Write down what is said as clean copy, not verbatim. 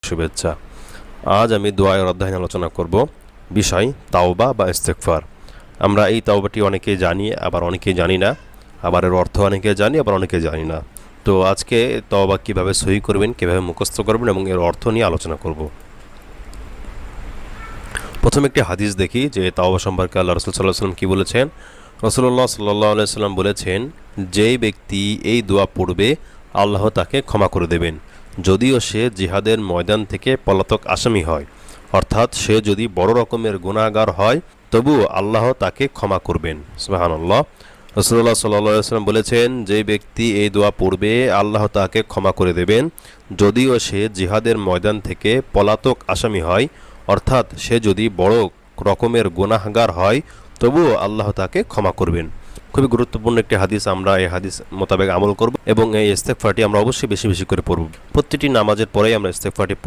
শুভেচ্ছা। আজ আমি দোয়ার অধ্যায় নিয়ে আলোচনা করব বিষয় তাওবা বা ইস্তেগফার। আমরা এই তাওবাটি অনেকেই জানি, আবার অনেকেই জানি না, আবার এর অর্থ অনেকে জানি, আবার অনেকে জানি না। তো আজকে তাওবা কীভাবে সহি করবেন, কীভাবে মুখস্থ করবেন এবং এর অর্থ নিয়ে আলোচনা করব। প্রথমে একটি হাদিস দেখি যে তাওবা সম্পর্কে আল্লাহ রাসূল সাল্লাল্লাহু আলাইহি ওয়াসাল্লাম কী বলেছেন। রাসূলুল্লাহ সাল্লাল্লাহু আলাইহি ওয়াসাল্লাম বলেছেন, যেই ব্যক্তি এই দোয়া পড়বে আল্লাহ তাকে ক্ষমা করে দেবেন, যদিও সে জিহাদের ময়দান থেকে পলাতক আসামি হয়। অর্থাৎ সে যদি বড় রকমের গুনাহগার হয় তবুও আল্লাহ তাকে ক্ষমা করবেন। সুবহানাল্লাহ। রাসূলুল্লাহ সাল্লাল্লাহু আলাইহি ওয়াসাল্লাম বলেছেন, যে ব্যক্তি এই দোয়া পড়বে আল্লাহ তাকে ক্ষমা করে দেবেন, যদিও সে জিহাদের ময়দান থেকে পলাতক আসামি হয়। অর্থাৎ সে যদি বড় রকমের গুনাহগার হয় তবুও আল্লাহ তাকে ক্ষমা করবেন। খুবই গুরুত্বপূর্ণ একটি হাদিস। আমরা এই হাদিস মোতাবেক আমল করব এবং এই ইস্তেগফারটি আমরা অবশ্যই বেশি বেশি করে পড়ব। প্রতিটি নামাজের পরেই আমরা ইস্তেগফারটি পড়ব।